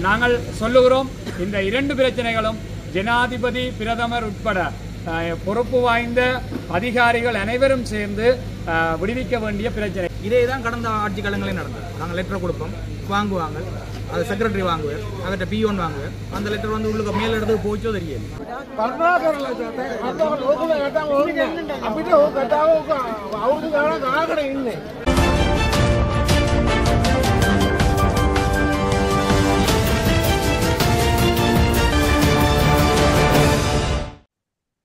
நாங்கள் சொல்லுகிறோம், இந்த இரண்டு பிரச்சனைகளும் ஜனாதிபதி பிரதமர் உட்பட பொறுப்பு வாய்ந்த அதிகாரிகள் அனைவரும் சேர்ந்து விடுவிக்க வேண்டிய பிரச்சனை. இதே தான் கடந்த ஆட்சி காலங்களில் நடந்தது. நாங்கள் லெட்டர் கொடுப்போம், வாங்குவாங்க, அது செக்ரட்டரி வாங்குவார், அவர்கிட்ட பிஓன் வாங்குவார். அந்த லெட்டர் வந்து உள்ளுக்கு மேல் இடத்துக்கு போச்சோ தெரியாது.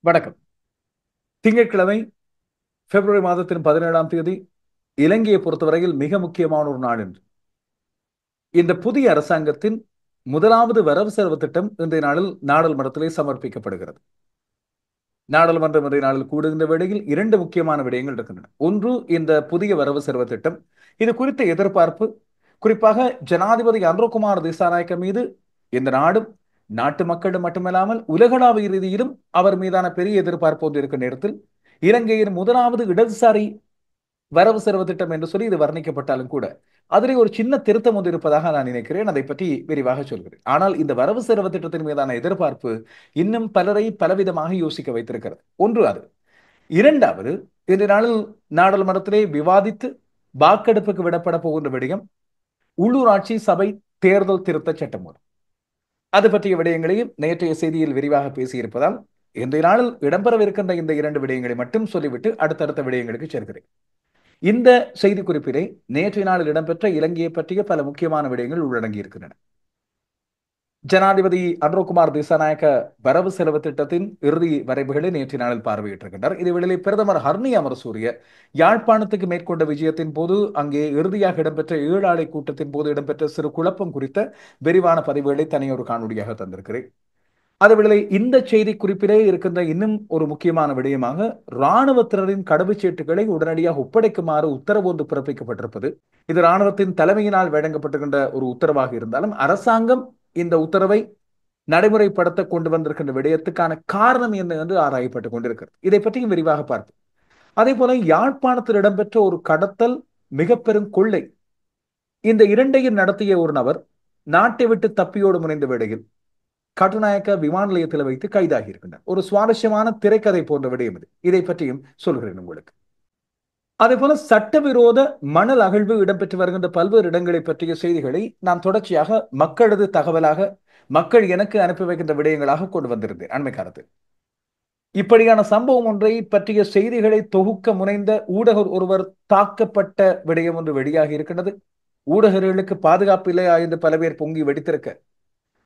வணக்கம். திங்கட்கிழமை பிப்ரவரி மாதத்தின் 17ஆம் தேதி இலங்கையை பொறுத்தவரையில் மிக முக்கியமான ஒரு நாள் என்று இந்த புதிய அரசாங்கத்தின் முதலாவது வரவு செலவு திட்டம் இன்றைய நாளில் நாடாளுமன்றத்திலே சமர்ப்பிக்கப்படுகிறது. நாடாளுமன்றம் இன்றைய நாளில் கூடுகின்ற வேளையில் இரண்டு முக்கியமான விடயங்கள் இருக்கின்றன. ஒன்று, இந்த புதிய வரவு செலவு திட்டம், இது குறித்த எதிர்பார்ப்பு, குறிப்பாக ஜனாதிபதி அன்ரோகுமார் திசாநாயக்க மீது இந்த நாடும் நாட்டு மக்களும் மட்டுமல்லாமல் உலகளாவிய ரீதியிலும் அவர் மீதான பெரிய எதிர்பார்ப்பு ஒன்று இருக்கிற நேரத்தில் இலங்கையின் முதலாவது இடதுசாரி வரவு செலவு திட்டம் என்று சொல்லி இது வர்ணிக்கப்பட்டாலும் கூட அதிலே ஒரு சின்ன திருத்தம் ஒன்று இருப்பதாக நான் நினைக்கிறேன். அதை பற்றி விரிவாக சொல்கிறேன். ஆனால் இந்த வரவு செலவு திட்டத்தின் மீதான எதிர்பார்ப்பு இன்னும் பலரை பலவிதமாக யோசிக்க வைத்திருக்கிறது. ஒன்று அது. இரண்டாவது, இந்த நாளில் நாடாளுமன்றத்திலே விவாதித்து வாக்கெடுப்புக்கு விடப்பட போகின்ற விடயம் உள்ளூராட்சி சபை தேர்தல் திருத்த சட்டம். அது பற்றிய விடயங்களையும் நேற்றைய செய்தியில் விரிவாக பேசியிருப்பதால் இன்றைய நாளில் இடம்பெறவிருக்கின்ற இந்த இரண்டு விடயங்களை மட்டும் சொல்லிவிட்டு அடுத்தடுத்த விடயங்களுக்கு சேர்க்கிறேன். இந்த செய்தி குறிப்பிலே நேற்றைய நாளில் இடம்பெற்ற இலங்கையை பற்றிய பல முக்கியமான விடயங்கள் உள்ளடங்கி இருக்கின்றன. ஜனாதிபதி அன்ரோகுமார் திசாநாயக்க வரவு செலவு திட்டத்தின் இறுதி வரைவுகளை நேற்றைய நாளில் பார்வையிட்டிருக்கின்றார். இதுவேளை பிரதமர் ஹர்னி அமரசூரிய யாழ்ப்பாணத்துக்கு மேற்கொண்ட விஜயத்தின் போது அங்கே இறுதியாக இடம்பெற்ற 7 ஆலை கூட்டத்தின் போது இடம்பெற்ற சிறு குழப்பம் குறித்த விரிவான பதிவுகளை தனியொரு காணொலியாக தந்திருக்கிறேன். அதுவேளை இந்த செய்தி குறிப்பிலே இருக்கின்ற இன்னும் ஒரு முக்கியமான விடயமாக இராணுவத்தினரின் கடவுச்சீட்டுகளை உடனடியாக ஒப்படைக்குமாறு உத்தரவு ஒன்று பிறப்பிக்கப்பட்டிருப்பது. இது இராணுவத்தின் தலைமையினால் வழங்கப்பட்டிருக்கின்ற ஒரு உத்தரவாக இருந்தாலும் அரசாங்கம் இந்த உத்தரவை நடைமுறைப்படுத்த கொண்டு வந்திருக்கின்ற விடயத்துக்கான காரணம் என்ன என்று ஆராயப்பட்டுக் கொண்டிருக்கிறது. இதை பற்றியும் விரிவாக பார்ப்போம். அதே போல யாழ்ப்பாணத்தில் இடம்பெற்ற ஒரு கடத்தல், மிக பெரும் கொள்ளை, இந்த இரண்டையும் நடத்திய ஒரு நபர் நாட்டை விட்டு தப்பியோடு முனைந்த வேளையில் கட்டுநாயக்க விமான நிலையத்தில் வைத்து கைதாகி இருக்கின்றார். ஒரு சுவாரஸ்யமான திரைக்கதை போன்ற விடயம் இது. இதை பற்றியும் சொல்கிறேன் உங்களுக்கு. அதே போல சட்டவிரோத மணல் அகழ்வு இடம்பெற்று வருகின்ற பல்வேறு இடங்களை பற்றிய செய்திகளை நான் தொடர்ச்சியாக மக்களது தகவலாக, மக்கள் எனக்கு அனுப்பி வைக்கின்ற விடயங்களாக கொண்டு வந்திருந்தேன் அண்மை காலத்தில். இப்படியான சம்பவம் ஒன்றை பற்றிய செய்திகளை தொகுக்க முனைந்த ஊடகர் ஒருவர் தாக்கப்பட்ட விடயம் ஒன்று வெளியாகி இருக்கின்றது. ஊடகர்களுக்கு பாதுகாப்பு இல்லையா என்று பல பேர் பொங்கி வெடித்திருக்க,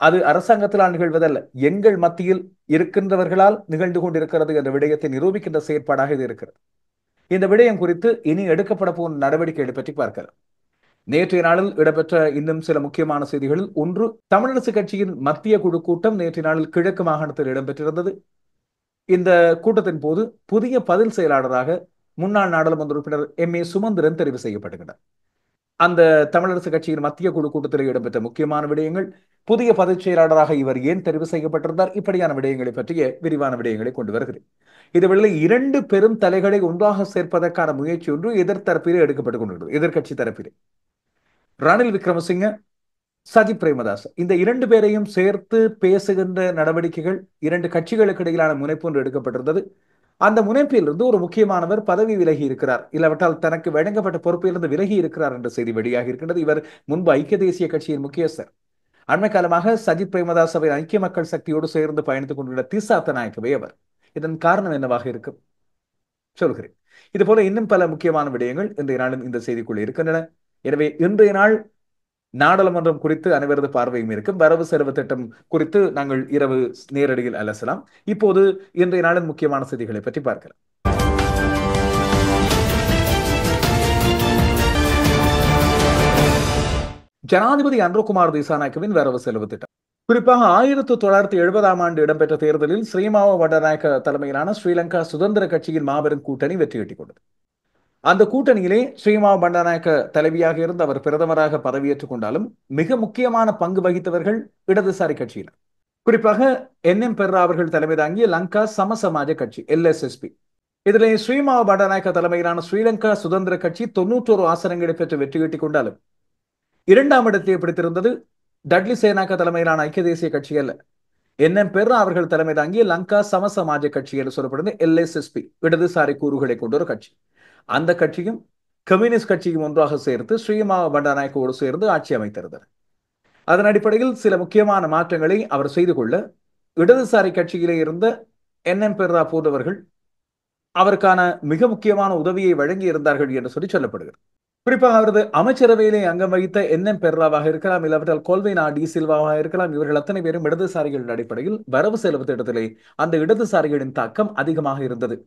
அது அரசாங்கத்தினால் நிகழ்வதல்ல, எங்கள் மத்தியில் இருக்கின்றவர்களால் நிகழ்ந்து கொண்டிருக்கிறது என்ற விடயத்தை நிரூபிக்கின்ற செயற்பாடாக இது இருக்கிறது. இந்த விடயம் குறித்து இனி எடுக்கப்பட போகும் நடவடிக்கைகளை பற்றி பார்க்கலாம். நேற்றைய நாளில் இடம்பெற்ற இன்னும் சில முக்கியமான செய்திகளில் ஒன்று, தமிழரசு கட்சியின் மத்திய குழு கூட்டம் நேற்றைய நாளில் கிழக்கு மாகாணத்தில் இடம்பெற்றிருந்தது. இந்த கூட்டத்தின் போது புதிய பதில் செயலாளராக முன்னாள் நாடாளுமன்ற உறுப்பினர் எம்.ஏ. சுமந்திரன் தெரிவு செய்யப்பட்டுகிறார். அந்த தமிழரசு கட்சியின் மத்திய குழு கூட்டத்தில் இடம்பெற்ற முக்கியமான விடயங்கள், புதிய பொதுச் செயலாளராக இவர் ஏன் தெரிவு செய்யப்பட்டிருந்தார், இப்படியான விடயங்களை பற்றிய விரிவான விடயங்களை கொண்டு வருகிறேன். இதுவேளை இரண்டு பெரும் தலைகளை ஒன்றாக சேர்ப்பதற்கான முயற்சி ஒன்று எதிர்த்தரப்பிலே எடுக்கப்பட்டுக் கொண்டிருக்கிறது. எதிர்கட்சி தரப்பிலே ரணில் விக்ரமசிங்க, சஜித் பிரேமதாஸ், இந்த இரண்டு பேரையும் சேர்த்து பேசுகின்ற நடவடிக்கைகள் இரண்டு கட்சிகளுக்கு இடையிலான முனைப்பு ஒன்று எடுக்கப்பட்டிருந்தது. அந்த முனைப்பிலிருந்து ஒரு முக்கியமானவர் பதவி விலகி இருக்கிறார், இல்லாவிட்டால் தனக்கு வழங்கப்பட்ட பொறுப்பிலிருந்து விலகி இருக்கிறார் என்ற செய்தி வெளியாகி இருக்கின்றது. இவர் முன்பு ஐக்கிய தேசிய கட்சியின் முக்கியஸ்தர். அண்மை காலமாக சஜித் பிரேமதாசவை ஐக்கிய மக்கள் சக்தியோடு சேர்ந்து பயணித்துக் கொண்டுள்ள திசாத்த நாயக்கவே அவர். இதன் காரணம் என்னவாக இருக்கும் சொல்கிறேன். இது போல இன்னும் பல முக்கியமான விடயங்கள் இன்றைய நாளும் இந்த செய்திக்குள் இருக்கின்றன. எனவே இன்றைய நாள் நாடாளுமன்றம் குறித்து அனைவரது பார்வையும் இருக்கும். வரவு செலவு திட்டம் குறித்து நாங்கள் இரவு நேரடியில் அலசலாம். இப்போது இன்றைய நாளின் முக்கியமான செய்திகளை பற்றி பார்க்கலாம். ஜனாதிபதி அன்ரோகுமார் திசாநாயக்கவின் வரவு செலவு திட்டம், குறிப்பாக 1970ஆம் ஆண்டு இடம்பெற்ற தேர்தலில் ஸ்ரீமாவோ பண்டாரநாயக்க தலைமையிலான ஸ்ரீலங்கா சுதந்திர கட்சியின் மாபெரும் கூட்டணி வெற்றியீட்டிக் கொண்டது. அந்த கூட்டணியிலே ஸ்ரீமாவோ பண்டாரநாயக்க தலைவியாக இருந்து அவர் பிரதமராக பதவியேற்றுக் கொண்டாலும் மிக முக்கியமான பங்கு வகித்தவர்கள் இடதுசாரி கட்சியினர். குறிப்பாக என்.எம். பெர்ரா அவர்கள் தலைமை தாங்கிய லங்கா சமசமாஜ கட்சி LSSP. இதிலே ஸ்ரீமாவோ பண்டாரநாயக்க தலைமையிலான ஸ்ரீலங்கா சுதந்திர கட்சி 91 ஆசனங்களை பெற்று வெற்றியீட்டிக் கொண்டாலும் இரண்டாம் இடத்தை பிடித்திருந்தது டட்லி சேனாக்க தலைமையிலான ஐக்கிய தேசிய கட்சி அல்ல, என்எம் பெர்ரா அவர்கள் தலைமை தாங்கிய லங்கா சமசமாஜ கட்சி என்று சொல்லப்படுது எல்எஸ்எஸ்பி, இடதுசாரி கூறுகளை கொண்ட ஒரு கட்சி. அந்த கட்சியும் கம்யூனிஸ்ட் கட்சியும் ஒன்றாக சேர்த்து ஸ்ரீமா பண்டாநாயக்கோடு சேர்ந்து ஆட்சி அமைத்திருந்தனர். அதன் அடிப்படையில் சில முக்கியமான மாற்றங்களை அவர் செய்து கொள்ள இடதுசாரி கட்சியிலே இருந்த என்எம் பெர்ரா போன்றவர்கள் அவருக்கான மிக முக்கியமான உதவியை வழங்கி இருந்தார்கள் என்று சொல்லப்படுகிறது. குறிப்பாக அவரது அமைச்சரவையிலே அங்கம் வகித்த என்எம் பெர்ராவாக இருக்கலாம், இல்லாவிட்டால் கொல்வினா டி சில்வாவாக இருக்கலாம். இவர்கள் அத்தனை பேரும் இடதுசாரிகளின் அடிப்படையில் வரவு செலவு திட்டத்திலே அந்த இடதுசாரிகளின் தாக்கம் அதிகமாக இருந்தது.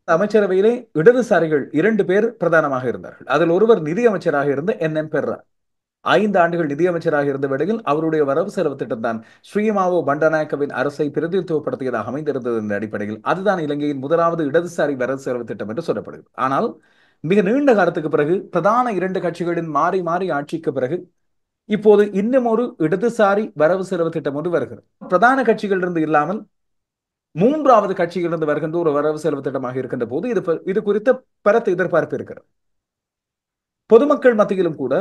அமைச்சரவையிலே இடதுசாரிகள் 2 பேர் பிரதானமாக இருந்தார்கள். அதில் ஒருவர் நிதியமைச்சராக இருந்த என்எம் பெர்ரா. 5 ஆண்டுகள் நிதியமைச்சராக இருந்த வேளையில் அவருடைய வரவு செலவு திட்டம் தான் ஸ்ரீமாவோ பண்டாநாயக்கவின் அரசை பிரதிநிதித்துவப்படுத்தியதாக அமைந்திருந்தது. என்ற அடிப்படையில் அதுதான் இலங்கையின் முதலாவது இடதுசாரி வரவு செலவு திட்டம் என்று சொல்லப்படுகிறது. ஆனால் மிக நீண்ட காலத்துக்கு பிறகு பிரதான 2 கட்சிகளின் மாறி மாறி ஆட்சிக்கு பிறகு இப்போது இன்னும் ஒரு இடதுசாரி வரவு செலவு திட்டம் ஒன்று வருகிறது. பிரதான கட்சிகளிலிருந்து இல்லாமல் 3வது கட்சியிலிருந்து வருகின்ற ஒரு வரவு செலவு திட்டமாக இருக்கின்ற போது இது குறித்த பரத்த எதிர்பார்ப்பு இருக்கிறது. பொதுமக்கள் மத்தியிலும் கூட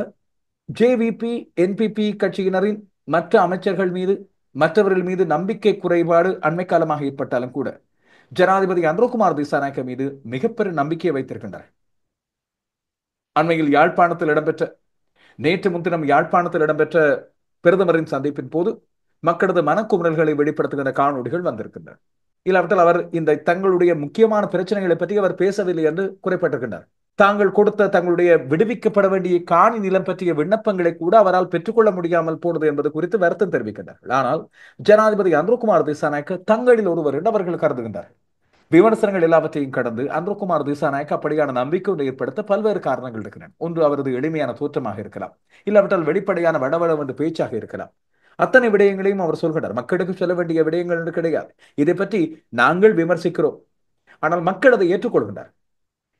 ஜேவிபி என்பிபி கட்சியினரின் மற்ற அமைச்சர்கள் மீது மற்றவர்கள் மீது நம்பிக்கை குறைபாடு அண்மை காலமாக ஏற்பட்டாலும் கூட ஜனாதிபதி அனுரகுமார் திசாநாயக்க மீது மிகப்பெரிய நம்பிக்கையை வைத்திருக்கின்றனர். அண்மையில் நேற்று முன்தினம் யாழ்ப்பாணத்தில் இடம்பெற்ற பிரதமரின் சந்திப்பின் போது மக்களது மனக்குமுறல்களை வெளிப்படுத்துகின்ற காணொலிகள் வந்திருக்கின்றன. இல்லாவிட்டால் அவர் இந்த தங்களுடைய முக்கியமான பிரச்சனைகளை பற்றி அவர் பேசவில்லை என்று குறைப்பட்டிருக்கின்றார். தாங்கள் கொடுத்த தங்களுடைய விடுவிக்கப்பட வேண்டிய காணி நிலம் பற்றிய விண்ணப்பங்களை கூட அவரால் பெற்றுக்கொள்ள முடியாமல் போனது என்பது குறித்து வருத்தம் தெரிவிக்கின்றார்கள். ஆனால் ஜனாதிபதி அனுரகுமார் திசாநாயக்க தங்களில் ஒருவர் என்று அவர்கள் கருதுகின்றார்கள். விமர்சனங்கள் எல்லாவற்றையும் கடந்து அனுரகுமார் திசாநாயக்க அப்படியான நம்பிக்கை ஏற்படுத்த பல்வேறு காரணங்கள் இருக்கின்றன. ஒன்று, அவரது எளிமையான தோற்றமாக இருக்கலாம், இல்லாவிட்டால் வெளிப்படையான வடவடம் என்று பேச்சாக இருக்கலாம். அத்தனை விடயங்களையும் அவர் சொல்கிறார். மக்களுக்கு சொல்ல வேண்டிய விடயங்கள் என்று கிடையாது. இதை பற்றி நாங்கள் விமர்சிக்கிறோம், ஆனால் மக்கள் அதை ஏற்றுக்கொள்கின்றார்.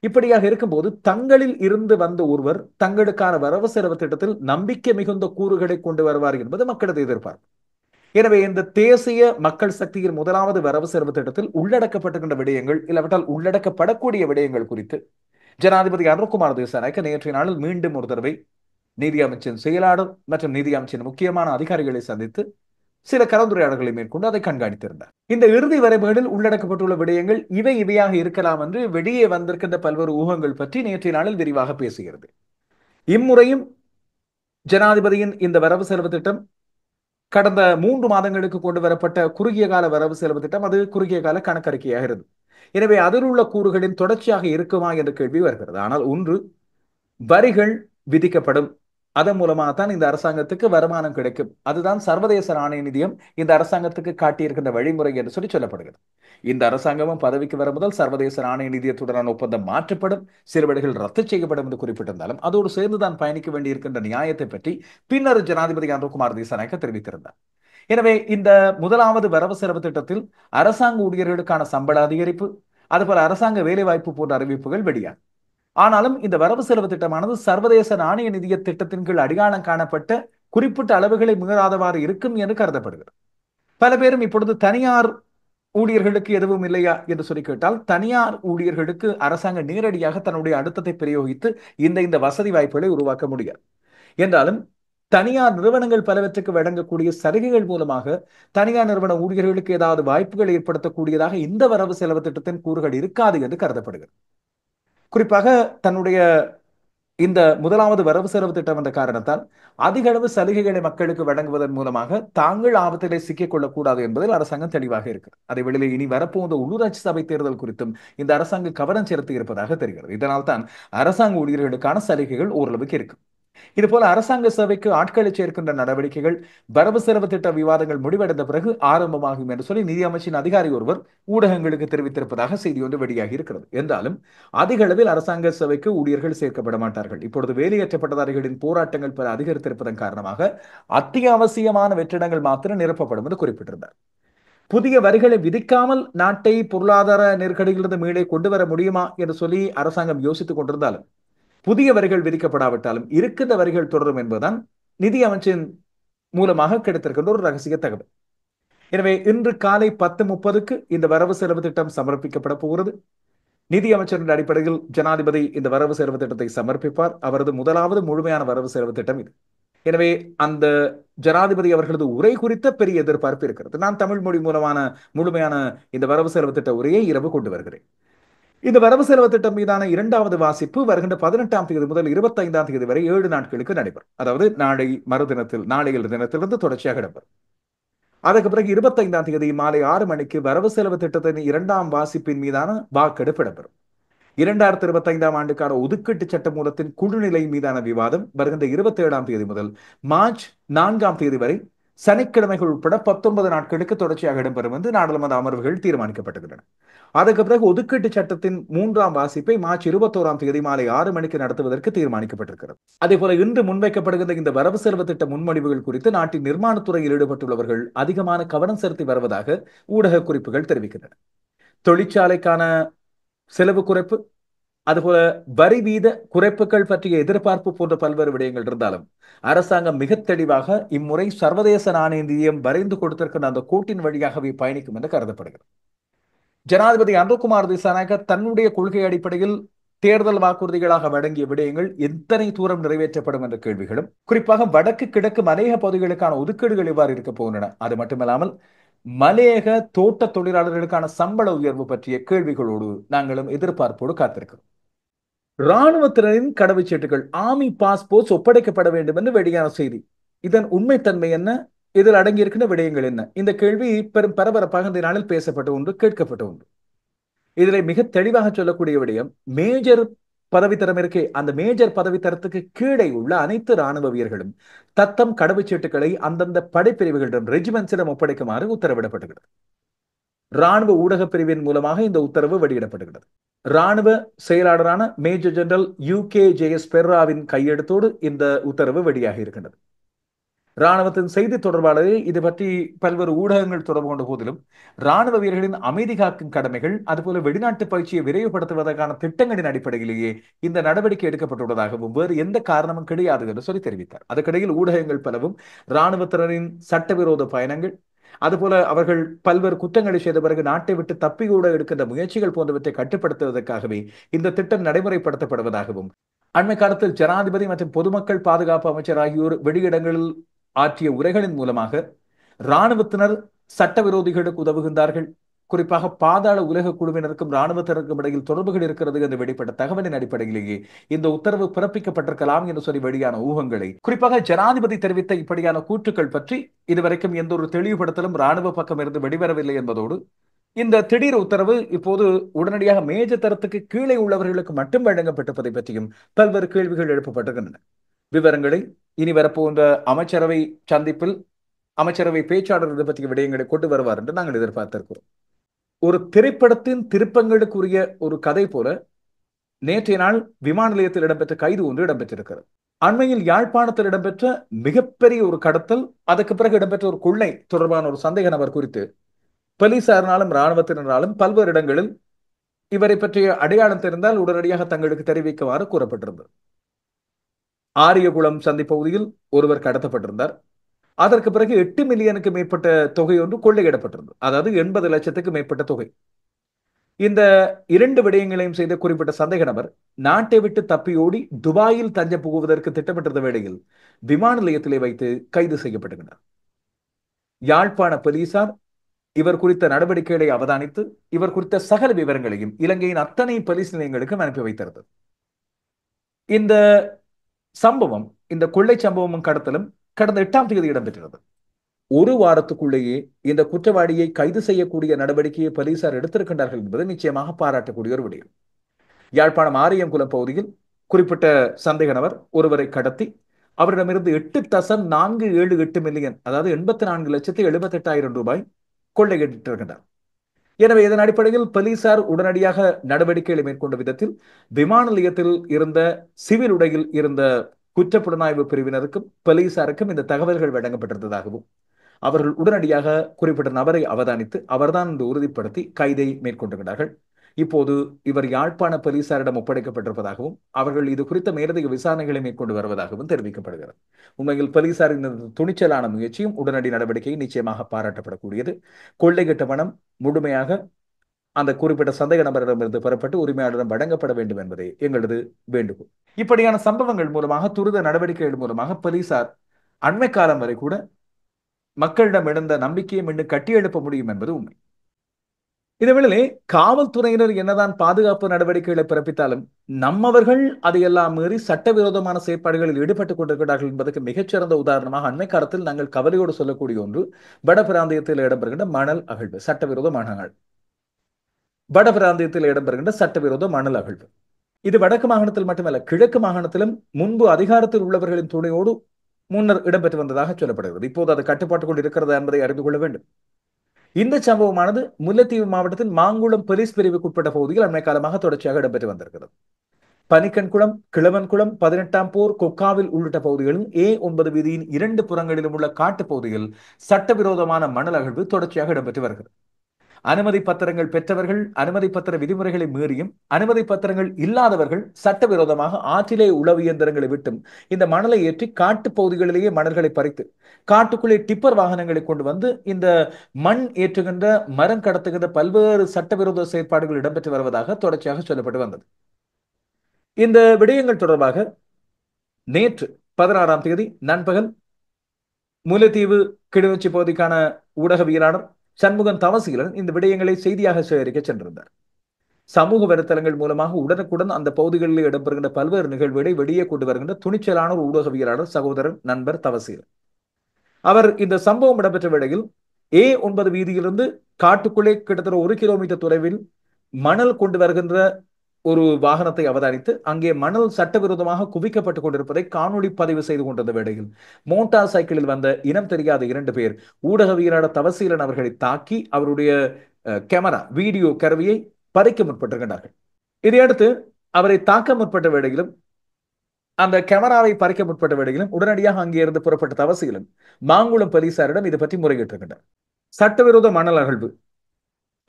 இப்படியாக இருக்கும்போது தங்களில் இருந்து வந்த ஒருவர் தங்களுக்கான வரவு செலவு திட்டத்தில் நம்பிக்கை மிகுந்த கூறுகளை கொண்டு வருவார் என்பது மக்களது எதிர்பார்ப்பு. எனவே இந்த தேசிய மக்கள் சக்தியின் முதலாவது வரவு செலவு திட்டத்தில் உள்ளடக்கப்பட்டிருக்கின்ற விடயங்கள், இல்லாவிட்டால் உள்ளடக்கப்படக்கூடிய விடயங்கள் குறித்து ஜனாதிபதி அனுரகுமார் திசாநாயக்க நேற்றைய நாளில் மீண்டும் ஒரு தடவை நீதி அமைச்சின் செயலாளர் மற்றும் நீதி அமைச்சின் முக்கியமான அதிகாரிகளை சந்தித்து சில கலந்துரையாடல்களை மேற்கொண்டு அதை கண்காணித்திருந்தார். இந்த இறுதி வரைவுகளில் உள்ளடக்கப்பட்டுள்ள விடயங்கள் இவையாக இருக்கலாம் என்று வெளியே வந்திருக்கின்ற பல்வேறு ஊகங்கள் பற்றி நேற்றைய நாளில் விரிவாக பேசுகிறது. இம்முறையும் ஜனாதிபதியின் இந்த வரவு செலவு திட்டம் கடந்த 3 மாதங்களுக்கு கொண்டு வரப்பட்ட குறுகிய கால வரவு செலவு திட்டம், அது குறுகிய கால கணக்கறிக்கையாக இருந்தது. எனவே அதில் உள்ள கூறுகளின் தொடர்ச்சியாக இருக்குமா என்ற கேள்வி வருகிறது. ஆனால் ஒன்று, வரிகள் விதிக்கப்படும், அதன் மூலமாகத்தான் இந்த அரசாங்கத்துக்கு வருமானம் கிடைக்கும். அதுதான் சர்வதேச நாணய நிதியம் இந்த அரசாங்கத்துக்கு காட்டியிருக்கின்ற வழிமுறை என்று சொல்லப்படுகிறது. இந்த அரசாங்கமும் பதவிக்கு வர முதல் சர்வதேச நாணய நிதியத்துடனான ஒப்பந்தம் மாற்றப்படும், சில வழிகள் ரத்து செய்யப்படும் என்று குறிப்பிட்டிருந்தாலும் அதோடு சேர்ந்துதான் பயணிக்க வேண்டியிருக்கின்ற நியாயத்தை பற்றி பின்னர் ஜனாதிபதி அனுரகுமார் திசாநாயக்க தெரிவித்திருந்தார். எனவே இந்த முதலாவது வரவு செலவு திட்டத்தில் அரசாங்க ஊழியர்களுக்கான சம்பள அதிகரிப்பு, அதுபோல அரசாங்க வேலைவாய்ப்பு போன்ற அறிவிப்புகள் வெளியாகும். ஆனாலும் இந்த வரவு செலவு திட்டமானது சர்வதேச நாணய நிதிய திட்டத்தின் கீழ் அடையாளம் காணப்பட்ட குறிப்பிட்ட அளவுகளை மீறாதவாறு இருக்கும் என்று கருதப்படுகிறது. பல பேரும் இப்பொழுது தனியார் ஊழியர்களுக்கு எதுவும் இல்லையா என்று சொல்லி கேட்டால், தனியார் ஊழியர்களுக்கு அரசாங்கம் நேரடியாக தன்னுடைய அழுத்தத்தை பிரயோகித்து இந்த வசதி வாய்ப்புகளை உருவாக்க முடியாது. என்றாலும் தனியார் நிறுவனங்கள் பலவற்றுக்கு வழங்கக்கூடிய சலுகைகள் மூலமாக தனியார் நிறுவன ஊழியர்களுக்கு ஏதாவது வாய்ப்புகள் ஏற்படுத்தக்கூடியதாக இந்த வரவு செலவு திட்டத்தின் கூறுகள் இருக்காது என்று கருதப்படுகிறது. குறிப்பாக தன்னுடைய இந்த முதலாவது வரவு செலவு திட்டம் என்ற காரணத்தால் அதிக அளவு சலுகைகளை மக்களுக்கு வழங்குவதன் மூலமாக தாங்கள் ஆபத்திலே சிக்கிக் கொள்ளக்கூடாது என்பதில் அரசாங்கம் தெளிவாக இருக்கு. அதே வேளையில் இனி வரப்போன்ற உள்ளூராட்சி சபை தேர்தல் குறித்தும் இந்த அரசாங்கம் கவனம் செலுத்தி இருப்பதாக தெரிகிறது. இதனால் தான் அரசாங்க ஊழியர்களுக்கான சலுகைகள் ஓரளவுக்கு இருக்கு. இதுபோல அரசாங்க சேவைக்கு ஆட்களை சேர்க்கின்ற நடவடிக்கைகள் வரவு செலவு திட்ட விவாதங்கள் முடிவடைந்த பிறகு ஆரம்பமாகும் என்று சொல்லி நிதி அமைச்சின் அதிகாரி ஒருவர் ஊடகங்களுக்கு தெரிவித்திருப்பதாக செய்தி ஒன்று வெளியாகி இருக்கிறது. என்றாலும் அதிக அளவில் அரசாங்க சேவைக்கு ஊழியர்கள் சேர்க்கப்பட மாட்டார்கள். இப்பொழுது வேலையற்ற பட்டதாரிகளின் போராட்டங்கள் பல அதிகரித்திருப்பதன் காரணமாக அத்தியாவசியமான வெற்றிடங்கள் மாத்திரம் நிரப்பப்படும் என்று குறிப்பிட்டிருந்தார். புதிய வரிகளை விதிக்காமல் நாட்டை பொருளாதார நெருக்கடியிலிருந்து மேலே கொண்டு வர முடியுமா என்று சொல்லி அரசாங்கம் யோசித்துக் கொண்டிருந்தாலும், புதிய வரிகள் விதிக்கப்படாவிட்டாலும் இருக்கின்ற வரிகள் தொடரும் என்பதுதான் நிதி அமைச்சின் மூலமாக கிடைத்திருக்கின்ற ஒரு ரகசிய தகவல். எனவே இன்று காலை 10:30க்கு இந்த வரவு செலவு திட்டம் சமர்ப்பிக்கப்பட போகிறது. நிதி அமைச்சரின் அடிப்படையில் ஜனாதிபதி இந்த வரவு செலவு திட்டத்தை சமர்ப்பிப்பார். அவரது முதலாவது முழுமையான வரவு செலவு திட்டம் இது. எனவே அந்த ஜனாதிபதி அவர்களது உரை குறித்த பெரிய எதிர்பார்ப்பு இருக்கிறது. நான் தமிழ் மொழி மூலமான முழுமையான இந்த வரவு செலவு திட்ட உரையை இரவு கொண்டு வருகிறேன். இந்த வரவு செலவு திட்டம் மீதான இரண்டாவது வாசிப்பு வருகின்ற 18ஆம் தேதி முதல் 25ஆம் தேதி வரை 7 நாட்களுக்கு நடைபெறும். அதாவது நாளைய தினத்திலிருந்து தொடர்ச்சியாக இடம்பெறும். அதற்கு பிறகு 25ஆம் தேதி மாலை 6 மணிக்கு வரவு செலவு திட்டத்தின் இரண்டாம் வாசிப்பின் மீதான வாக்கெடுப்பு இடம்பெறும். 2025ஆம் ஆண்டுக்கான ஒதுக்கீட்டு சட்ட மூலத்தின் குழுநிலை மீதான விவாதம் வருகின்ற 27ஆம் தேதி முதல் மார்ச் 4ஆம் தேதி வரை சனிக்கிழமைகள் உட்பட 19 நாட்களுக்கு தொடர்ச்சியாக இடம்பெறும் என்று நாடாளுமன்ற அமர்வுகள் தீர்மானிக்கப்பட்டுள்ளன. அதற்கு பிறகு ஒதுக்கீட்டு சட்டத்தின் 3ஆம் வாசிப்பை மார்ச் 21ஆம் தேதி மாலை 6 மணிக்கு நடத்துவதற்கு தீர்மானிக்கப்பட்டிருக்கிறது. அதேபோல இன்று முன்வைக்கப்படுகின்ற இந்த வரவு செலவு திட்ட முன்மொழிவுகள் குறித்து நாட்டின் நிர்மாணத்துறையில் ஈடுபட்டுள்ளவர்கள் அதிகமான கவனம் செலுத்தி வருவதாக ஊடக குறிப்புகள் தெரிவிக்கின்றன. தொழிற்சாலைக்கான செலவு குறைப்பு, அதுபோல வரி வீத குறைப்புகள் பற்றிய எதிர்பார்ப்பு போன்ற பல்வேறு விடயங்கள் இருந்தாலும் அரசாங்கம் மிக தெளிவாக இம்முறை சர்வதேச நாணய நிதியம் வரைந்து கொடுத்திருக்கின்ற அந்த கோட்டின் வழியாகவே பயணிக்கும் என்று கருதப்படுகிறது. ஜனாதிபதி அனுர்குமார் திசாநாயக்க தன்னுடைய கொள்கை அடிப்படையில் தேர்தல் வாக்குறுதிகளாக வழங்கிய விடயங்கள் எத்தனை தூரம் நிறைவேற்றப்படும் என்ற கேள்விகளும், குறிப்பாக வடக்கு கிழக்கு மலையக பகுதிகளுக்கான ஒதுக்கீடுகள் எவ்வாறு இருக்க போகின்றன, அது மட்டுமல்லாமல் மலையக தோட்ட தொழிலாளர்களுக்கான சம்பள உயர்வு பற்றிய கேள்விகளோடு நாங்களும் எதிர்பார்ப்போடு காத்திருக்கிறோம். இராணுவத்தினரின் கடவுச்சீட்டுகள் ஆர்மி பாஸ்போர்ட்ஸ் ஒப்படைக்கப்பட வேண்டும் என்று வெளியான செய்தி, இதன் உண்மைத்தன்மை என்ன, இதில் அடங்கியிருக்கின்ற விடயங்கள் என்ன? இந்த கேள்வி பெரும் பரபரப்பாக இந்த நாளில் பேசப்பட்ட ஒன்று, கேட்கப்பட்ட ஒன்று. இதில் மிக தெளிவாக சொல்லக்கூடிய விடயம், மேஜர் பதவித்தரம் இருக்கே, அந்த மேஜர் பதவித்தரத்துக்கு கீழே உள்ள அனைத்து இராணுவ வீரர்களும் தத்தம் கடவுச்சீட்டுகளை அந்தந்த படைப்பிரிவுகளிடம் ரெஜிமெண்ட்ஸிடம் ஒப்படைக்குமாறு உத்தரவிடப்பட்டுகிறது. இராணுவ ஊடக பிரிவின் மூலமாக இந்த உத்தரவு வெளியிடப்படுகிறது. இராணுவ செயலாளரான மேஜர் ஜெனரல் UKJS பெர்ராவின் கையெழுத்தோடு இந்த உத்தரவு வெளியாகி இருக்கின்றது. இராணுவத்தின் செய்தி தொடர்பாளரை இது பற்றி பல்வேறு ஊடகங்கள் தொடர்பு கொண்ட போதிலும் இராணுவ வீரர்களின் அமைதி காக்கும் கடமைகள், அதுபோல வெளிநாட்டு பயிற்சியை விரைவுபடுத்துவதற்கான திட்டங்களின் அடிப்படையிலேயே இந்த நடவடிக்கை எடுக்கப்பட்டுள்ளதாகவும் வேறு எந்த காரணமும் கிடையாது என்று சொல்லி தெரிவித்தார். அதற்கிடையில் ஊடகங்கள் பலவும் இராணுவத்தினரின் சட்டவிரோத பயணங்கள், அதுபோல அவர்கள் பல்வேறு குற்றங்களை செய்த பிறகு நாட்டை விட்டு தப்பிக்கூட எடுக்கின்ற முயற்சிகள் போன்றவற்றை கட்டுப்படுத்துவதற்காகவே இந்த திட்டம் நடைமுறைப்படுத்தப்படுவதாகவும், அண்மை காலத்தில் ஜனாதிபதி மற்றும் பொதுமக்கள் பாதுகாப்பு அமைச்சர் ஆகியோர் வெளியிடங்களில் ஆற்றிய உரைகளின் மூலமாக இராணுவத்தினர் சட்டவிரோதிகளுக்கு உதவுகின்றார்கள், குறிப்பாக பாதாள உலக குழுவினருக்கும் இராணுவத்தினருக்கும் இடையில் தொடர்புகள் இருக்கிறது என்று வெளிப்பட்ட தகவலின் அடிப்படையிலேயே இந்த உத்தரவு பிறப்பிக்கப்பட்டிருக்கலாம் என்று சொல்லி வெளியான ஊகங்களை, குறிப்பாக ஜனாதிபதி தெரிவித்த இப்படியான கூற்றுக்கள் பற்றி இதுவரைக்கும் எந்த ஒரு தெளிவுபடுத்தலும் இராணுவ பக்கம் இருந்து வெளிவரவில்லை என்பதோடு இந்த திடீர் உத்தரவு இப்போது உடனடியாக மேஜர் தரத்துக்கு கீழே உள்ளவர்களுக்கு மட்டும் வழங்கப்பட்டிருப்பதை பற்றியும் பல்வேறு கேள்விகள் எழுப்பப்பட்டிருக்கின்றன. விவரங்களை இனி வரப்போன்ற அமைச்சரவை சந்திப்பில் அமைச்சரவை பேச்சாளர் இது பற்றிய விடயங்களை கொண்டு வருவார் என்று நாங்கள் எதிர்பார்த்திருக்கிறோம். ஒரு திரைப்படத்தின் திருப்பங்களுக்குரிய ஒரு கதை போல நேற்றைய நாள் விமான நிலையத்தில் இடம்பெற்ற கைது ஒன்று இடம்பெற்றிருக்கிறது. அண்மையில் யாழ்ப்பாணத்தில் இடம்பெற்ற மிகப்பெரிய ஒரு கடத்தல், அதற்கு பிறகு இடம்பெற்ற ஒரு கொள்ளை தொடர்பான ஒரு சந்தேக நபர் குறித்து போலீசாரினாலும் இராணுவத்தினராலும் பல்வேறு இடங்களில் இவரை பற்றிய அடையாளம் தெரிந்தால் உடனடியாக தங்களுக்கு தெரிவிக்குமாறு கூறப்பட்டிருந்தது. ஆரியகுளம் சந்தி பகுதியில் ஒருவர் கடத்தப்பட்டிருந்தார். அதற்கு பிறகு 8 மில்லியனுக்கு மேற்பட்ட தொகை ஒன்று கொள்ளையிடப்பட்டிருந்தது, அதாவது 80 லட்சத்துக்கு மேற்பட்ட தொகை. இந்த இரண்டு விடயங்களையும் செய்த குறிப்பிட்ட சந்தேக நபர் நாட்டை விட்டு தப்பியோடி துபாயில் தஞ்சம் புகுவதற்கு திட்டமிட்டிருந்த வேளையில் விமான நிலையத்திலே வைத்து கைது செய்யப்பட்டுகிறார். யாழ்ப்பாண போலீசார் இவர் குறித்த நடவடிக்கைகளை அவதானித்து இவர் குறித்த சகல விவரங்களையும் இலங்கையின் அத்தனை போலீஸ் நிலையங்களுக்கும் அனுப்பி வைத்திருந்தது. இந்த சம்பவம், இந்த கொள்ளை சம்பவமும் கடத்தலும் கடந்த 8ஆம் தேதி இடம்பெற்றது. ஒரு வாரத்துக்குள்ளேயே இந்த குற்றவாளியை கைது செய்யக்கூடிய நடவடிக்கையை போலீசார் எடுத்திருக்கின்றார்கள் என்பது நிச்சயமாக பாராட்டக்கூடிய ஒரு விடயம். யாழ்ப்பாணம் ஆரியங்குளம் பகுதியில் குறிப்பிட்ட சந்தேக நபர் ஒருவரை கடத்தி அவரிடமிருந்து 8.478 மில்லியன், அதாவது 84,78,000 ரூபாய் கொள்ளையிட்டிருக்கின்றார். எனவே இதன் அடிப்படையில் போலீசார் உடனடியாக நடவடிக்கைகளை மேற்கொண்ட விதத்தில் விமான நிலையத்தில் இருந்த சிவில் உடையில் இருந்த குற்றப்புலனாய்வு பிரிவினருக்கும் போலீசாருக்கும் இந்த தகவல்கள் வழங்கப்பட்டிருந்ததாகவும் அவர்கள் உடனடியாக குறிப்பிட்ட நபரை அவதானித்து அவர்தான் என்று உறுதிப்படுத்தி கைதை மேற்கொண்டிருக்கிறார்கள். இப்போது இவர் யாழ்ப்பாண போலீசாரிடம் ஒப்படைக்கப்பட்டிருப்பதாகவும் அவர்கள் இது குறித்த மேலதிக விசாரணைகளை மேற்கொண்டு வருவதாகவும் தெரிவிக்கப்படுகிறது. உண்மையில் போலீசாரின் துணிச்சலான முயற்சியும் உடனடி நடவடிக்கை நிச்சயமாக பாராட்டப்படக்கூடியது. கொள்ளையிட்ட பணம் முழுமையாக அந்த குறிப்பிட்ட சந்தேக நபரிடமிருந்து பெறப்பட்டு உரிமையாளரிடம் வழங்கப்பட வேண்டும் என்பதே எங்களது வேண்டுகோள். இப்படியான சம்பவங்கள் மூலமாக, துரித நடவடிக்கைகள் மூலமாக போலீசார் அண்மை காலம் வரை கூட மக்களிடம் இழந்த நம்பிக்கையை மீண்டும் கட்டியெழுப்ப முடியும் என்பது உண்மை. இதேவேளை காவல்துறையினர் என்னதான் பாதுகாப்பு நடவடிக்கைகளை பிறப்பித்தாலும் நம்மவர்கள் அதையெல்லாம் மீறி சட்டவிரோதமான செயற்பாடுகளில் ஈடுபட்டுக் கொண்டிருக்கிறார்கள் என்பதற்கு மிகச்சிறந்த உதாரணமாக அண்மை காலத்தில் நாங்கள் கவலையோடு சொல்லக்கூடிய ஒன்று வட பிராந்தியத்தில் இடம்பெறுகின்ற மணல் அகழ்வு, சட்டவிரோத மணல். வட பிராந்தியத்தில் இடம்பெறுகின்ற சட்டவிரோத மணல் அகழ்வு இது வடக்கு மாகாணத்தில் மட்டுமல்ல, கிழக்கு மாகாணத்திலும் முன்பு அதிகாரத்தில் உள்ளவர்களின் துணையோடு முன்னர் இடம்பெற்று வந்ததாக சொல்லப்படுகிறது. இப்போது அது கட்டுப்பாட்டுக்குள் இருக்கிறதா என்பதை அறிந்து கொள்ள வேண்டும். இந்த சம்பவமானது முல்லைத்தீவு மாவட்டத்தில் மாங்குளம் போலீஸ் பிரிவுக்குட்பட்ட பகுதியில் அண்மை காலமாக தொடர்ச்சியாக இடம்பெற்று வந்திருக்கிறது. பனிக்கன்குளம், கிழவன்குளம், 18ஆம் போர், கொக்காவில் உள்ளிட்ட பகுதிகளில் A9 வீதியின் 2 புறங்களிலும் உள்ள காட்டுப் பகுதியில் சட்டவிரோதமான மணல் அகழ்வு தொடர்ச்சியாக இடம்பெற்று வருகிறது. அனுமதி பத்திரங்கள் பெற்றவர்கள் அனுமதி பத்திர விதிமுறைகளை மீறியும், அனுமதி பத்திரங்கள் இல்லாதவர்கள் சட்டவிரோதமாக ஆற்றிலே உளவு இயந்திரங்களை விட்டும் இந்த மணலை ஏற்றி காட்டு பகுதிகளிலேயே மணல்களை பறித்து காட்டுக்குள்ளே டிப்பர் வாகனங்களை கொண்டு வந்து இந்த மண் ஏற்றுகின்ற, மரம் கடத்துகின்ற பல்வேறு சட்டவிரோத செயற்பாடுகள் இடம்பெற்று வருவதாக தொடர்ச்சியாக சொல்லப்பட்டு வந்தது. இந்த விடயங்கள் தொடர்பாக நேற்று 16ஆம் தேதி நண்பகல் முல்லைத்தீவு கிளிநொச்சி பகுதிக்கான ஊடகவியலாளர் சண்முகன் தவசீலன் இந்த விடயங்களை செய்தியாக சேகரிக்க சென்றிருந்தார். சமூக வலைத்தளங்கள் மூலமாக உடனுக்குடன் அந்த பகுதிகளில் இடம்பெறுகின்ற பல்வேறு நிகழ்வுகளை வெளியே கொண்டு வருகின்ற துணிச்சலான ஒரு ஊடகவியலாளர் சகோதரர் நண்பர் தவசீலன். அவர் இந்த சம்பவம் இடம்பெற்ற வேளையில் A9 வீதியிலிருந்து காட்டுக்குள்ளே கிட்டத்தட்ட 1 கிலோமீட்டர் தொலைவில் மணல் கொண்டு வருகின்ற ஒரு வாகனத்தை அவதானித்து அங்கே மணல் சட்டவிரோதமாக குவிக்கப்பட்டுக் கொண்டிருப்பதை காணொலி பதிவு செய்து கொண்டிருந்த வேளையில் மோட்டார் சைக்கிளில் வந்த இனம் தெரியாத 2 பேர் ஊடகவியலாளர் தவசீலன் அவர்களை தாக்கி அவருடைய கேமரா வீடியோ கருவியை பறிக்க முற்பட்டிருக்கிறார்கள். இதையடுத்து அவரை தாக்க முற்பட்ட வேளையிலும் அந்த கேமராவை பறிக்க முற்பட்ட வேளையிலும் உடனடியாக அங்கே இருந்து புறப்பட்ட தவசீலன் மாங்குளம் போலீசாரிடம் இது பற்றி முறையிட்டிருக்கின்றனர். சட்டவிரோத மணல் அகழ்வு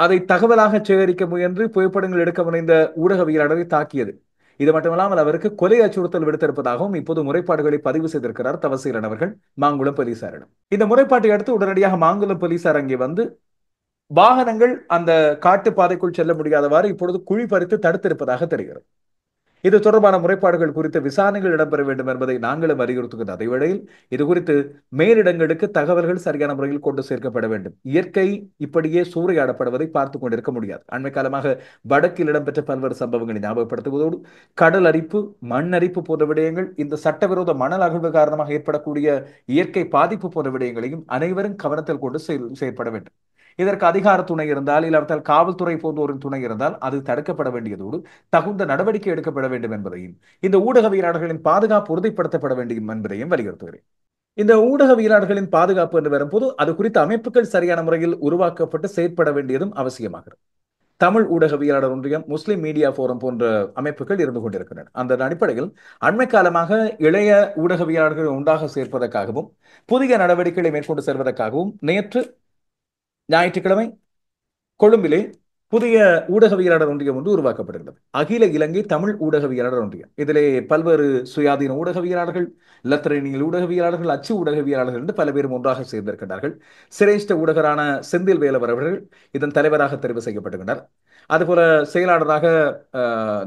அதை தகவலாக சேகரிக்க முயன்று புகைப்படங்கள் எடுக்க முனைந்த ஊடகவியலாளரை தாக்கியது. இது மட்டுமல்லாமல் அவருக்கு கொலை அச்சுறுத்தல் விடுத்திருப்பதாகவும் இப்போது முறைப்பாடுகளை பதிவு செய்திருக்கிறார் தவசீலன் அவர்கள் மாங்குளம் போலீசாரிடம். இந்த முறைப்பாட்டை அடுத்து உடனடியாக மாங்குளம் போலீசார் அங்கே வந்து வாகனங்கள் அந்த காட்டு பாதைக்குள் செல்ல முடியாதவாறு இப்பொழுது குழி பறித்து தடுத்திருப்பதாக தெரிகிறது. இது தொடர்பான முறைப்பாடுகள் குறித்து விசாரணைகள் இடம்பெற வேண்டும் என்பதை நாங்களும் வலியுறுத்துகின்ற அதே வேளையில் இது குறித்து மேலிடங்களுக்கு தகவல்கள் சரியான முறையில் கொண்டு சேர்க்கப்பட வேண்டும். இயற்கை இப்படியே சூறையாடப்படுவதை பார்த்து கொண்டிருக்க முடியாது. அண்மை காலமாக வடக்கில் இடம்பெற்ற பல்வேறு சம்பவங்களை ஞாபகப்படுத்துவதோடு கடல் அரிப்பு, மண் அரிப்பு போன்ற விடயங்கள், இந்த சட்டவிரோத மணல் அகழ்வு காரணமாக ஏற்படக்கூடிய இயற்கை பாதிப்பு போன்ற விடயங்களையும் அனைவரும் கவனத்தில் கொண்டு செயற்பட வேண்டும். இதற்கு அதிகார துணை இருந்தால், இல்லாவிட்டால் காவல்துறை போன்றோரின் துணை இருந்தால் அது தடுக்கப்பட வேண்டியதோடு தகுந்த நடவடிக்கை எடுக்கப்பட வேண்டும் என்பதையும், இந்த ஊடகவியலாளர்களின் பாதுகாப்பு உறுதிப்படுத்தப்பட வேண்டும் என்பதையும் வலியுறுத்துகிறேன். இந்த ஊடகவியலாளர்களின் பாதுகாப்பு என்று வரும்போது அது குறித்த அமைப்புகள் சரியான முறையில் உருவாக்கப்பட்டு செயற்பட வேண்டியதும் அவசியமாகிறது. தமிழ் ஊடகவியலாளர் ஒன்றியம், முஸ்லிம் மீடியா போரம் போன்ற அமைப்புகள் இருந்து கொண்டிருக்கின்றன. அந்த அடிப்படையில் அண்மை காலமாக இளைய ஊடகவியலாளர்கள் ஒன்றாக சேர்ப்பதற்காகவும் புதிய நடவடிக்கைகளை மேற்கொண்டு செல்வதற்காகவும் நேற்று ஞாயிற்றுக்கிழமை கொழும்பிலே புதிய ஊடகவியலாளர் ஒன்றியம் ஒன்று உருவாக்கப்படுகிறது. அகில இலங்கை தமிழ் ஊடகவியலாளர் ஒன்றியம். இதிலே பல்வேறு சுயாதீன ஊடகவியலாளர்கள், இலத்திரனியல் ஊடகவியலாளர்கள், அச்சு ஊடகவியலாளர்கள் என்று பல பேரும் ஒன்றாக சேர்ந்திருக்கிறார்கள். சிரேஷ்ட ஊடகரான செந்தில் வேலவர் அவர்கள் இதன் தலைவராக தெரிவு செய்யப்பட்டுகின்றனர். அதுபோல செயலாளராக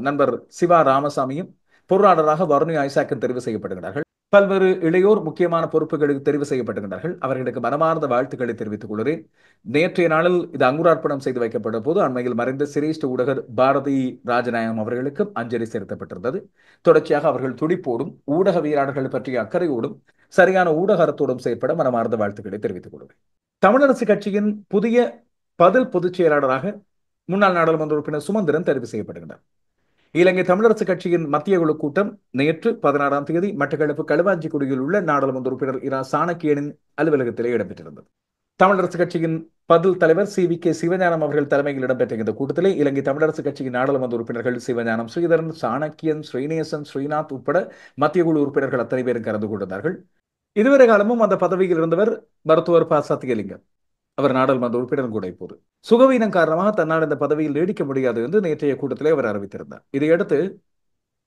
நண்பர் சிவா ராமசாமியும், பொருளாளராக வருணி ஐசாக்கும் தெரிவு செய்யப்படுகிறார்கள். பல்வேறு இளையோர் முக்கியமான பொறுப்புகளுக்கு தெரிவு செய்யப்பட்டுகின்றார்கள். அவர்களுக்கு மனமார்ந்த வாழ்த்துக்களை தெரிவித்துக் கொள்கிறேன். நேற்றைய நாளில் இது அங்குரார்ப்பணம் செய்து வைக்கப்பட்ட போது அண்மையில் மறைந்த சிரேஷ்ட ஊடகர் பாரதி ராஜநாயகம் அவர்களுக்கும் அஞ்சலி செலுத்தப்பட்டிருந்தது. தொடர்ச்சியாக அவர்கள் துடிப்போடும் ஊடகவியலாளர்கள் பற்றிய அக்கறையோடும் சரியான ஊடகத்தோடும் செயற்பட மனமார்ந்த வாழ்த்துக்களை தெரிவித்துக் கொள்கிறேன். தமிழரசு கட்சியின் புதிய பதில் பொதுச் செயலாளராக முன்னாள் நாடாளுமன்ற உறுப்பினர் சுமந்திரன் தெரிவு செய்யப்படுகின்றார். இலங்கை தமிழரசு கட்சியின் மத்திய குழு கூட்டம் நேற்று 16ஆம் தேதி மட்டக்களப்பு களுவாஞ்சிக்குடியில் உள்ள நாடாளுமன்ற உறுப்பினர் இரா சாணக்கியனின் அலுவலகத்திலே இடம்பெற்றிருந்தது. தமிழரசு கட்சியின் பதில் தலைவர் CVK சிவஞானம் அவர்கள் தலைமையில் இடம்பெற்ற இந்த கூட்டத்திலே இலங்கை தமிழரசு கட்சியின் நாடாளுமன்ற உறுப்பினர்கள் சிவஞானம், ஸ்ரீதரன், சாணக்கியன், ஸ்ரீநேசன், ஸ்ரீநாத் உட்பட மத்திய குழு உறுப்பினர்கள் அத்தனை பேரும் கலந்து கொண்டிருந்தார்கள். இதுவரை காலமும் அந்த பதவியில் இருந்தவர் மருத்துவர் ப. சத்தியலிங்கம். அவர் நாடாளுமன்ற உறுப்பினர் கூட இப்போது சுகவீனம் காரணமாக தன்னால் இந்த பதவியில் நீடிக்க முடியாது என்று நேற்றைய கூட்டத்திலே அவர் அறிவித்திருந்தார். இதையடுத்து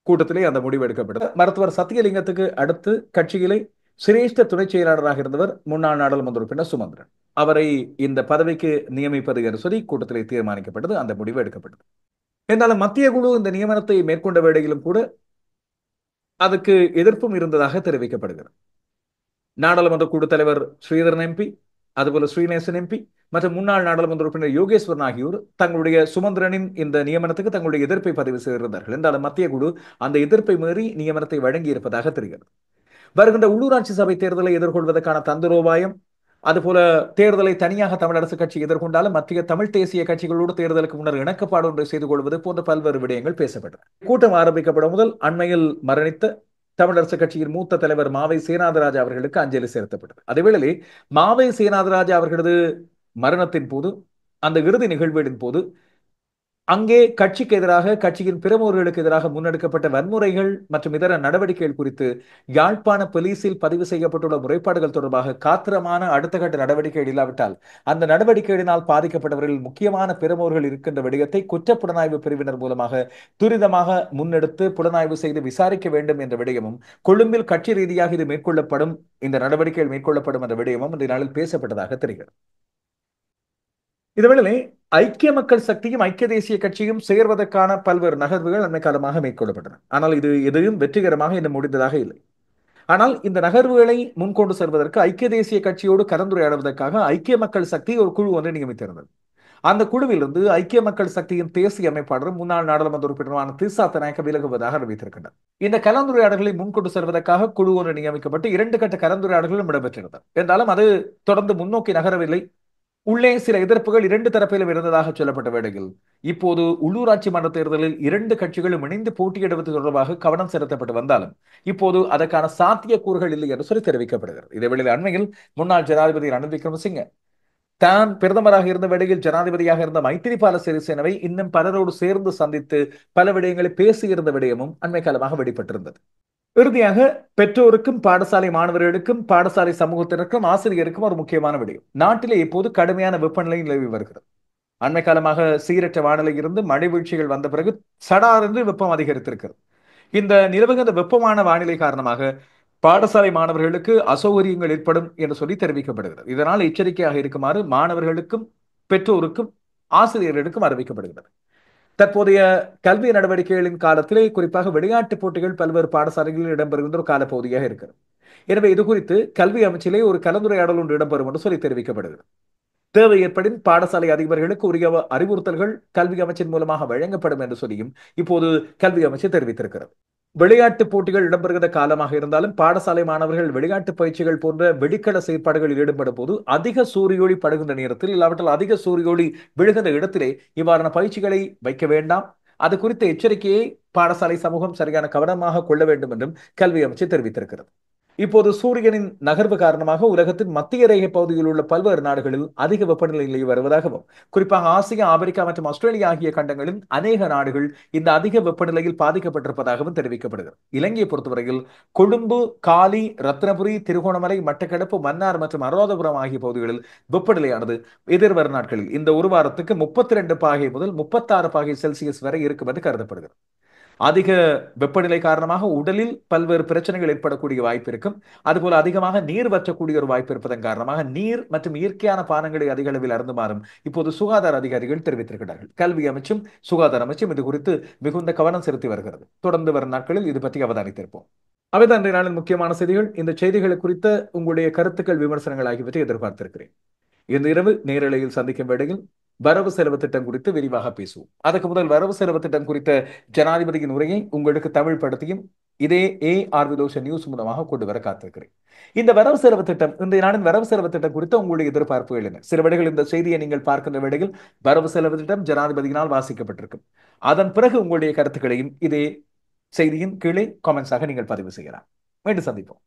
கூட்டத்திலே அந்த முடிவு எடுக்கப்பட்டது. மருத்துவர் சத்தியலிங்கத்துக்கு அடுத்து கட்சியிலே சிரேஷ்ட துணை செயலாளராக இருந்தவர் முன்னாள் நாடாளுமன்ற உறுப்பினர் சுமந்திரன். அவரை இந்த பதவிக்கு நியமிப்பது என்று சொல்லி கூட்டத்திலே தீர்மானிக்கப்பட்டது. அந்த முடிவு எடுக்கப்பட்டது. என்றாலும் மத்திய குழு இந்த நியமனத்தை மேற்கொண்ட வேளையிலும் கூட அதுக்கு எதிர்ப்பும் இருந்ததாக தெரிவிக்கப்படுகிறது. நாடாளுமன்ற குழு தலைவர் ஸ்ரீதரன் எம்பி, அதுபோல ஸ்ரீநேசன் எம்பி மற்றும் முன்னாள் நாடாளுமன்ற உறுப்பினர் யோகேஸ்வரன் ஆகியோர் தங்களுடைய சுமந்திரனின் இந்த நியமனத்துக்கு தங்களுடைய எதிர்ப்பை பதிவு செய்திருந்தார்கள். என்றாலும் மத்திய குழு அந்த எதிர்ப்பை மீறி நியமனத்தை வழங்கி இருப்பதாக தெரிகிறது. வருகின்ற உள்ளூராட்சி சபை தேர்தலை எதிர்கொள்வதற்கான தந்திரோபாயம், அதுபோல தேர்தலை தனியாக தமிழரசு கட்சி எதிர்கொண்டாலும் மத்திய தமிழ் தேசிய கட்சிகளோடு தேர்தலுக்கு முன்னர் இணக்கப்பாடு ஒன்றை செய்து கொள்வது போன்ற பல்வேறு விடயங்கள் பேசப்பட்டன. கூட்டம் ஆரம்பிக்கப்படும் முதல் அண்மையில் மரணித்த தமிழரசு கட்சியின் மூத்த தலைவர் மாவை சேனாதராஜா அவர்களுக்கு அஞ்சலி செலுத்தப்பட்டது. அதேவேளை மாவை சேனாதராஜா அவர்களது மரணத்தின் போது, அந்த இறுதி நிகழ்வுகளின் போது அங்கே கட்சிக்கு எதிராக, கட்சியின் பிரமுகர்களுக்கு எதிராக முன்னெடுக்கப்பட்ட வன்முறைகள் மற்றும் இதர நடவடிக்கைகள் குறித்து யாழ்ப்பாண போலீசில் பதிவு செய்யப்பட்டுள்ள முறைப்பாடுகள் தொடர்பாக காத்திரமான அடுத்த கட்ட நடவடிக்கைகள் இல்லாவிட்டால் அந்த நடவடிக்கைகளினால் பாதிக்கப்பட்டவர்கள் முக்கியமான பிரமுகர்கள் இருக்கின்ற விடயத்தை குற்றப்புலனாய்வு பிரிவினர் மூலமாக துரிதமாக முன்னெடுத்து புலனாய்வு செய்து விசாரிக்க வேண்டும் என்ற விடயமும், கொழும்பில் கட்சி ரீதியாக இது மேற்கொள்ளப்படும், இந்த நடவடிக்கைகள் மேற்கொள்ளப்படும் என்ற விடயமும் இந்த நாளில் பேசப்பட்டதாக தெரிகிறது. இதுவேளை ஐக்கிய மக்கள் சக்தியும் ஐக்கிய தேசிய கட்சியும் சேர்வதற்கான பல்வேறு நகர்வுகள் அண்மை காலமாக மேற்கொள்ளப்பட்டன. ஆனால் இது எதையும் வெற்றிகரமாக இன்னும் முடிந்ததாக இல்லை. ஆனால் இந்த நகர்வுகளை முன்கொண்டு செல்வதற்கு ஐக்கிய தேசிய கட்சியோடு கலந்துரையாடுவதற்காக ஐக்கிய மக்கள் சக்தி ஒரு குழு ஒன்றை நியமித்திருந்தது. அந்த குழுவிலிருந்து ஐக்கிய மக்கள் சக்தியின் தேசிய அமைப்பாளரும் முன்னாள் நாடாளுமன்ற உறுப்பினருமான திசா தநாயக்க விலகுவதாக அறிவித்திருக்கின்றனர். இந்த கலந்துரையாடல்களை முன்கொண்டு செல்வதற்காக குழு ஒன்று நியமிக்கப்பட்டு 2 கட்ட கலந்துரையாடல்களும் இடம்பெற்றிருந்தது. என்றாலும் அது தொடர்ந்து முன்னோக்கி நகரவில்லை. உள்ளே சில எதிர்ப்புகள் 2 தரப்பிலும் இருந்ததாக சொல்லப்பட்ட வேளையில் இப்போது உள்ளூராட்சி மன்ற தேர்தலில் 2 கட்சிகளும் இணைந்து போட்டியிடுவது தொடர்பாக கவனம் செலுத்தப்பட்டு வந்தாலும் இப்போது அதற்கான சாத்தியக்கூறுகள் இல்லை என்று சொல்லி தெரிவிக்கப்படுகிறது. இதேவேளை அண்மையில் முன்னாள் ஜனாதிபதி ரணில் விக்ரமசிங்க தான் பிரதமராக இருந்த வேளையில் ஜனாதிபதியாக இருந்த மைத்திரிபால சிறிசேனவை இன்னும் பலரோடு சேர்ந்து சந்தித்து பல விடயங்களை பேசியிருந்த விடயமும் அண்மை காலமாக வெளிப்பட்டிருந்தது. இறுதியாக பெற்றோருக்கும் பாடசாலை மாணவர்களுக்கும் பாடசாலை சமூகத்தினருக்கும் ஆசிரியருக்கும் ஒரு முக்கியமான விடயம். நாட்டிலே இப்போது கடுமையான வெப்பநிலை நிலவி வருகிறது. அண்மை காலமாக சீரற்ற வானிலை இருந்து மழை வீழ்ச்சிகள் வந்த பிறகு சடார் என்று வெப்பம் அதிகரித்திருக்கிறது. இந்த நிலவுகின்ற வெப்பமான வானிலை காரணமாக பாடசாலை மாணவர்களுக்கு அசௌகரியங்கள் ஏற்படும் என்று சொல்லி தெரிவிக்கப்படுகிறது. இதனால் எச்சரிக்கையாக இருக்குமாறு மாணவர்களுக்கும் பெற்றோருக்கும் ஆசிரியர்களுக்கும் அறிவிக்கப்படுகிறது. தற்போதைய கல்வி நடவடிக்கைகளின் காலத்திலே குறிப்பாக விளையாட்டுப் போட்டிகள் பல்வேறு பாடசாலைகளில் இடம்பெறுகின்ற ஒரு காலப்பகுதியாக இருக்கிறது. எனவே இது குறித்து கல்வி அமைச்சிலே ஒரு கலந்துரையாடல் ஒன்று இடம்பெறும் என்று சொல்லி தெரிவிக்கப்படுகிறது. தேவை ஏற்படின் பாடசாலை அதிபர்களுக்கு உரிய அறிவுறுத்தல்கள் கல்வி அமைச்சின் மூலமாக வழங்கப்படும் என்று சொல்லியும் இப்போது கல்வி அமைச்சு தெரிவித்திருக்கிறது. விளையாட்டு போட்டிகள் இடம்பெறுகிற காலமாக இருந்தாலும் பாடசாலை மாணவர்கள் விளையாட்டு பயிற்சிகள் போன்ற வெடிக்கல செயற்பாடுகளில் ஈடுபடும் போது அதிக சூரியோடி படுகின்ற நேரத்தில், இல்லாவிட்டால் அதிக சூரியோடி விழுகின்ற இடத்திலே இவ்வாறான பயிற்சிகளை வைக்க வேண்டாம். அது குறித்த எச்சரிக்கையை பாடசாலை சமூகம் சரியான கவனமாக கொள்ள வேண்டும் என்றும் கல்வி அமைச்சு தெரிவித்திருக்கிறது. இப்போது சூரியனின் நகர்வு காரணமாக உலகத்தின் மத்திய ரேகை பகுதியில் உள்ள பல்வேறு நாடுகளில் அதிக வெப்பநிலை நிலை வருவதாகவும், குறிப்பாக ஆசியா, ஆப்பிரிக்கா மற்றும் ஆஸ்திரேலியா ஆகிய கண்டங்களில் அநேக நாடுகள் இந்த அதிக வெப்பநிலையில் பாதிக்கப்பட்டிருப்பதாகவும் தெரிவிக்கப்படுகிறது. இலங்கையை பொறுத்தவரையில் கொழும்பு, காலி, ரத்னபுரி, திருகோணமலை, மட்டக்களப்பு, மன்னார் மற்றும் அனுராதபுரம் ஆகிய பகுதிகளில் வெப்பநிலையானது எதிர்வரும் நாட்களில் இந்த ஒரு வாரத்துக்கு 32 பாகை முதல் 36 பாகை செல்சியஸ் வரை இருக்கும் என்று கருதப்படுகிறது. அதிக வெப்பநிலை காரணமாக உடலில் பல்வேறு பிரச்சனைகள் ஏற்படக்கூடிய வாய்ப்பு இருக்கும். அதுபோல அதிகமாக நீர் வற்றக்கூடிய ஒரு வாய்ப்பு இருப்பதன் காரணமாக நீர் மற்றும் இயற்கையான பானங்களை அதிக அளவில் அருந்துமாறும் இப்போது சுகாதார அதிகாரிகள் தெரிவித்திருக்கிறார்கள். கல்வி அமைச்சும் சுகாதார அமைச்சும் இது குறித்து மிகுந்த கவனம் செலுத்தி வருகிறது. தொடர்ந்து வரும் நாட்களில் இது பற்றி அவதானித்திருப்போம். அவைதான் இன்றைய நாளின் முக்கியமான செய்திகள். இந்த செய்திகளை குறித்த உங்களுடைய கருத்துக்கள், விமர்சனங்கள் ஆகியவற்றை எதிர்பார்த்திருக்கிறேன். இன்று இரவு நேரலையில் சந்திக்கும் வேளையில் வரவு செலவு திட்டம் குறித்து விரிவாக பேசுவோம். அதுக்கு முதல் வரவு செலவு திட்டம் குறித்த ஜனாதிபதியின் உரையை உங்களுக்கு தமிழ் படுத்தியும் இதே AR விதோஷ நியூஸ் மூலமாக கொண்டு வர காத்திருக்கிறேன். இந்த வரவு செலவு திட்டம், இன்றைய நாளின் வரவு செலவு திட்டம் குறித்த உங்களுடைய எதிர்பார்ப்புகள் என்ன? சில வேளைகள் இந்த செய்தியை நீங்கள் பார்க்கின்ற வேளையில் வரவு செலவு திட்டம் ஜனாதிபதியினால் வாசிக்கப்பட்டிருக்கும். அதன் பிறகு உங்களுடைய கருத்துக்களையும் இதே செய்தியின் கீழே காமெண்ட்ஸாக நீங்கள் பதிவு செய்யலாம். மீண்டும் சந்திப்போம்.